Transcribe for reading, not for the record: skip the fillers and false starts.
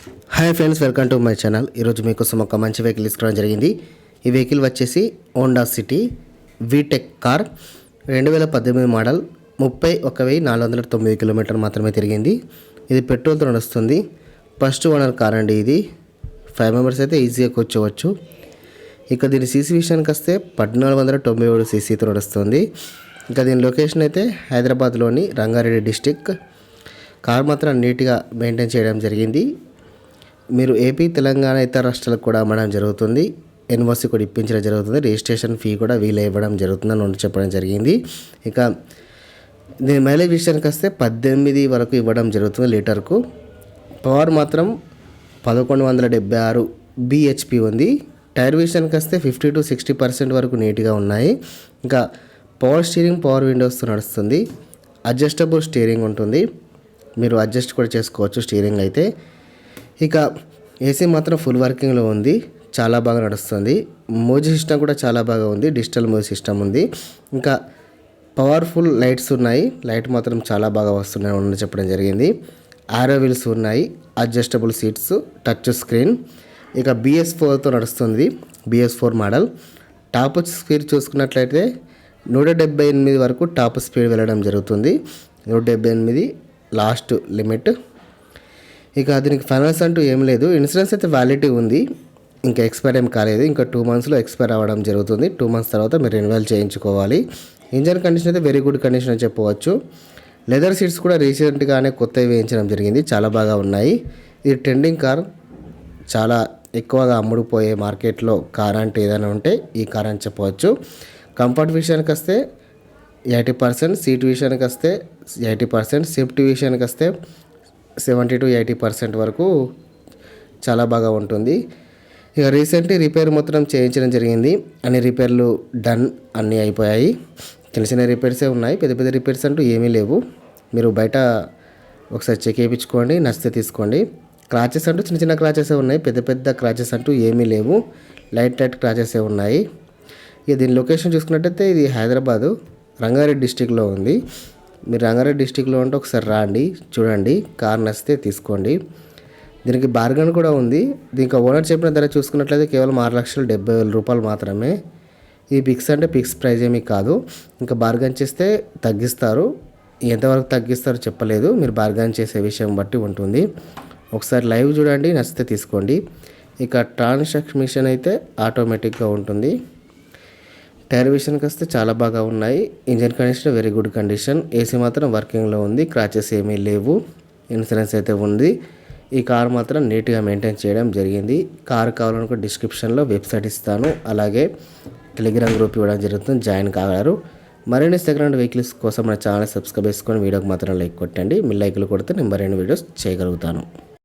Hi friends, welcome to my channel. ఈరోజు మీకోసం ఒక మంచి వెహికల్ తీసుకోవడం జరిగింది. ఈ వెహికల్ వచ్చేసి Honda City VTEC car 2018 model. 31,409 kilometre మాత్రమే తిరిగింది. ఇది పెట్రోల్తో నడుస్తుంది. ఫస్ట్ ఓనర్ కార్ అండి. ఇది 5 మెంబర్స్ అయితే ఈజీగా కూర్చోవచ్చు. ఇక దీని సీసీ విషయానికి వస్తే 1497 సీసీతో నడుస్తుంది. ఇంకా దీని లొకేషన్ అయితే హైదరాబాద్లోని రంగారెడ్డి డిస్టిక్. కార్ మాత్రం నీట్గా మెయింటైన్ చేయడం జరిగింది. మీరు ఏపీ, తెలంగాణ ఇతర రాష్ట్రాలకు కూడా అమ్మడం జరుగుతుంది. ఎన్ఓసి కూడా ఇప్పించడం జరుగుతుంది. రిజిస్ట్రేషన్ ఫీ కూడా వీలు ఇవ్వడం జరుగుతుందని నన్ను చెప్పడం జరిగింది. ఇక దీని మైలేజ్ విషయానికి వస్తే 18 వరకు ఇవ్వడం జరుగుతుంది లీటర్కు. పవర్ మాత్రం 1176 బిహెచ్పి ఉంది. టైర్ విషయానికి వస్తే 50 to 60% వరకు నీట్గా ఉన్నాయి. ఇంకా పవర్ స్టీరింగ్, పవర్ విండోస్తో నడుస్తుంది. అడ్జస్టబుల్ స్టీరింగ్ ఉంటుంది. మీరు అడ్జస్ట్ కూడా చేసుకోవచ్చు స్టీరింగ్ అయితే. ఇక ఏసీ మాత్రం ఫుల్ వర్కింగ్లో ఉంది. చాలా బాగా నడుస్తుంది. మ్యూజిక్ సిస్టమ్ కూడా చాలా బాగా ఉంది. డిజిటల్ మ్యూజిక్ సిస్టమ్ ఉంది. ఇంకా పవర్ఫుల్ లైట్స్ ఉన్నాయి. లైట్ మాత్రం చాలా బాగా వస్తున్నాయి చెప్పడం జరిగింది. ఆరో వీల్స్ ఉన్నాయి. Adjustable seats, touch screen. ఇక BS4తో నడుస్తుంది. BS4 model. టాప్ స్పీడ్ చూసుకున్నట్లయితే 178 వరకు టాప్ స్పీడ్ వెళ్ళడం జరుగుతుంది. 178 లాస్ట్ లిమిట్. ఇక దీనికి ఫైనాన్స్ అంటూ ఏం లేదు. ఇన్సూరెన్స్ అయితే వ్యాలిడిటీ ఉంది. ఇంకా ఎక్స్పైర్ ఏం కాలేదు. ఇంకా 2 monthsలో ఎక్స్పైర్ అవ్వడం జరుగుతుంది. 2 months తర్వాత మీరు రెన్యువల్ చేయించుకోవాలి. ఇంజన్ కండిషన్ అయితే వెరీ గుడ్ కండిషన్ అని చెప్పవచ్చు. లెదర్ సీట్స్ కూడా రీసెంట్గానే కొత్తవి వేయించడం జరిగింది. చాలా బాగా ఉన్నాయి. ఇది ట్రెండింగ్ కార్. చాలా ఎక్కువగా అమ్ముడుపోయే మార్కెట్లో కార్ అంటే ఏదైనా ఉంటే ఈ కార్ అని చెప్పవచ్చు. కంఫర్ట్ విషయానికి వస్తే 80%, సీట్ విషయానికి వస్తే 80%, సేఫ్టీ విషయానికి వస్తే 70 to 80% వరకు చాలా బాగా ఉంటుంది. ఇక రీసెంట్లీ రిపేర్ మొత్తం చేయించడం జరిగింది. అన్ని రిపేర్లు డన్, అన్నీ అయిపోయాయి. చిన్న చిన్న రిపేర్సే ఉన్నాయి. పెద్ద పెద్ద రిపేర్స్ అంటూ ఏమీ లేవు. మీరు బయట ఒకసారి చెక్ చేయించుకోండి, నచ్చితే తీసుకోండి. క్రాచెస్ అంటూ చిన్న చిన్న క్రాచెసే ఉన్నాయి. పెద్ద పెద్ద క్రాచెస్ అంటూ ఏమీ లేవు. లైట్ క్రాచెసే ఉన్నాయి. ఇక దీని లొకేషన్ చూసుకున్నట్టయితే ఇది హైదరాబాదు రంగారెడ్డి డిస్టిక్లో ఉంది. మీరు రంగారెడ్డి డిస్టిక్లో ఉంటే ఒకసారి రండి, చూడండి. కార్ నచ్చితే తీసుకోండి. దీనికి బార్గన్ కూడా ఉంది. దీనికి ఓనర్ చెప్పిన ధర చూసుకున్నట్లయితే కేవలం 6,70,000 రూపాయలు మాత్రమే. ఈ ఫిక్స్ అంటే ఫిక్స్ ప్రైజ్ ఏమీ కాదు. ఇంకా బార్గన్ చేస్తే తగ్గిస్తారు. ఎంతవరకు తగ్గిస్తారో చెప్పలేదు. మీరు బార్గన్ చేసే విషయం బట్టి ఉంటుంది. ఒకసారి లైవ్ చూడండి, నచ్చితే తీసుకోండి. ఇక ట్రాన్సాక్షన్ అయితే ఆటోమేటిక్గా ఉంటుంది. టైర్ విషయానికి వస్తే చాలా బాగా ఉన్నాయి. Engine condition very good condition. AC మాత్రం వర్కింగ్లో ఉంది. క్రాచెస్ ఏమీ లేవు. ఇన్సూరెన్స్ అయితే ఉంది. ఈ కార్ మాత్రం నీట్గా మెయింటైన్ చేయడం జరిగింది. కార్ కావాలనుకో డిస్క్రిప్షన్లో వెబ్సైట్ ఇస్తాను. అలాగే టెలిగ్రామ్ గ్రూప్ ఇవ్వడం జరుగుతుంది. జాయిన్ కాగలరు. మరిన్ని సెకండ్ హ్యాండ్ వెహికల్స్ కోసం మన ఛానల్ సబ్స్క్రైబ్ చేసుకొని వీడియోకి మాత్రం లైక్ కొట్టండి. మీ లైక్లు కొడితే నేను మరిన్ని వీడియోస్ చేయగలుగుతాను.